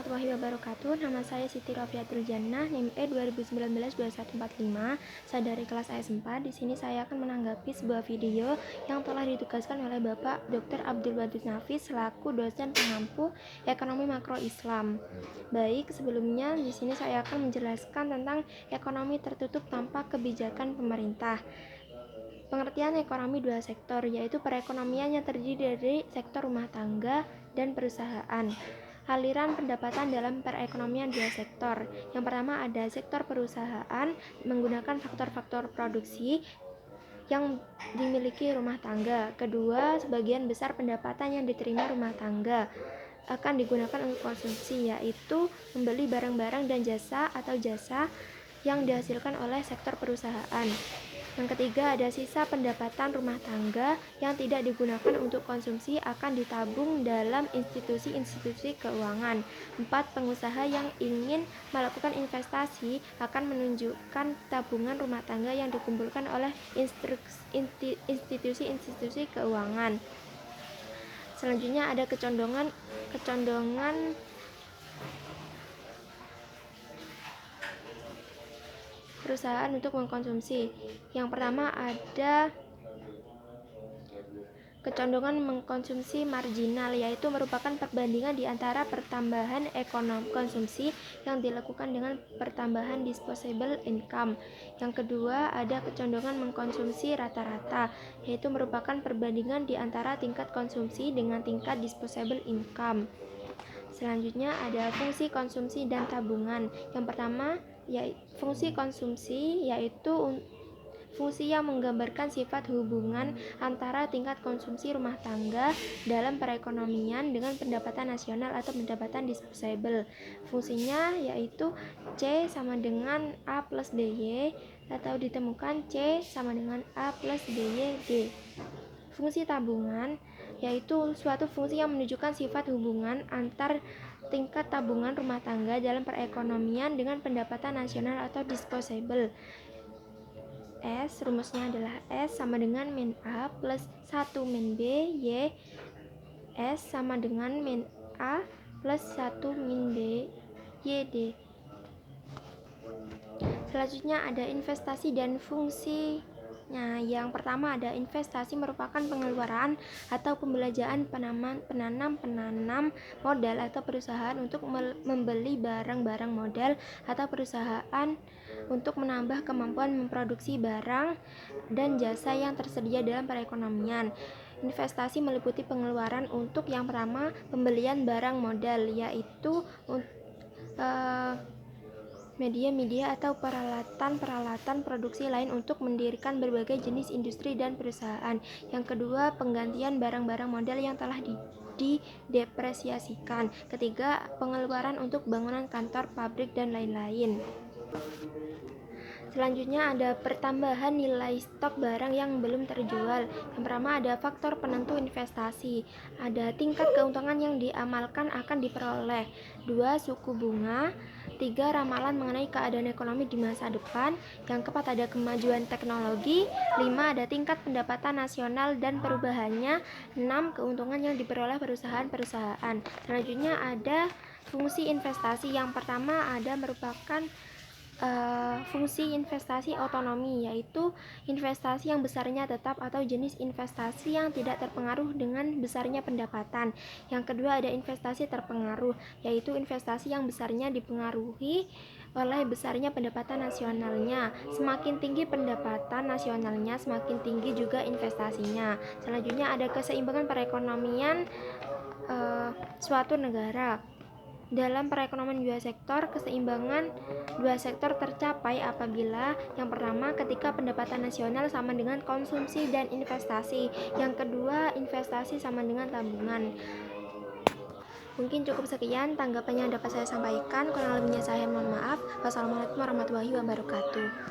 warahmatullahi wabarakatuh. Nama saya Siti Rofiatul Jannah, NIM E 2019-2145. Saya dari kelas AS4. Di sini saya akan menanggapi sebuah video yang telah ditugaskan oleh Bapak Dr. Abdul Wadud Nafis selaku dosen pengampu Ekonomi Makro Islam. Baik, sebelumnya di sini saya akan menjelaskan tentang ekonomi tertutup tanpa kebijakan pemerintah. Pengertian ekonomi dua sektor, yaitu perekonomian yang terdiri dari sektor rumah tangga dan perusahaan. Aliran pendapatan dalam perekonomian dua sektor. Yang pertama ada sektor perusahaan menggunakan faktor-faktor produksi yang dimiliki rumah tangga. Kedua, sebagian besar pendapatan yang diterima rumah tangga akan digunakan untuk konsumsi, yaitu membeli barang-barang dan jasa atau jasa yang dihasilkan oleh sektor perusahaan. Yang ketiga, ada sisa pendapatan rumah tangga yang tidak digunakan untuk konsumsi akan ditabung dalam institusi-institusi keuangan. 4. Pengusaha yang ingin melakukan investasi akan menunjukkan tabungan rumah tangga yang dikumpulkan oleh institusi-institusi keuangan. Selanjutnya ada kecondongan perusahaan untuk mengkonsumsi. Yang pertama ada kecondongan mengkonsumsi marginal, yaitu merupakan perbandingan di antara pertambahan ekonomi konsumsi yang dilakukan dengan pertambahan disposable income. Yang kedua ada kecondongan mengkonsumsi rata-rata, yaitu merupakan perbandingan di antara tingkat konsumsi dengan tingkat disposable income. Selanjutnya ada fungsi konsumsi dan tabungan. Yang pertama fungsi konsumsi, yaitu fungsi yang menggambarkan sifat hubungan antara tingkat konsumsi rumah tangga dalam perekonomian dengan pendapatan nasional atau pendapatan disposable. Fungsinya yaitu C sama dengan A plus BY, atau ditemukan C sama dengan A plus BY D. Fungsi tabungan yaitu suatu fungsi yang menunjukkan sifat hubungan antar tingkat tabungan rumah tangga dalam perekonomian dengan pendapatan nasional atau disposable. S, rumusnya adalah S sama dengan min A plus 1 min B Y. S sama dengan min A plus 1 min B Y D. Selanjutnya ada investasi dan fungsi. Yang pertama ada investasi merupakan pengeluaran atau pembelanjaan penanam modal atau perusahaan untuk membeli barang-barang modal atau perusahaan untuk menambah kemampuan memproduksi barang dan jasa yang tersedia dalam perekonomian. Investasi meliputi pengeluaran untuk yang pertama pembelian barang modal, yaitu media atau peralatan produksi lain untuk mendirikan berbagai jenis industri dan perusahaan. Yang kedua, penggantian barang-barang modal yang telah didepresiasikan. Ketiga, pengeluaran untuk bangunan kantor, pabrik, dan lain-lain. Selanjutnya ada pertambahan nilai stok barang yang belum terjual. Yang pertama ada faktor penentu investasi. Ada tingkat keuntungan yang diamalkan akan diperoleh. 2. Suku bunga. 3. Ramalan mengenai keadaan ekonomi di masa depan. Yang keempat ada kemajuan teknologi. 5. Ada tingkat pendapatan nasional dan perubahannya. 6. Keuntungan yang diperoleh perusahaan-perusahaan. Selanjutnya ada fungsi investasi. Yang pertama ada merupakan fungsi investasi otonomi, yaitu investasi yang besarnya tetap atau jenis investasi yang tidak terpengaruh dengan besarnya pendapatan. Yang kedua ada investasi terpengaruh, yaitu investasi yang besarnya dipengaruhi oleh besarnya pendapatan nasionalnya. Semakin tinggi pendapatan nasionalnya, semakin tinggi juga investasinya. Selanjutnya ada keseimbangan perekonomian suatu negara. Dalam perekonomian dua sektor, keseimbangan dua sektor tercapai apabila yang pertama ketika pendapatan nasional sama dengan konsumsi dan investasi. Yang kedua, investasi sama dengan tabungan. Mungkin cukup sekian tanggapannya yang dapat saya sampaikan. Kurang lebihnya saya mohon maaf. Wassalamualaikum warahmatullahi wabarakatuh.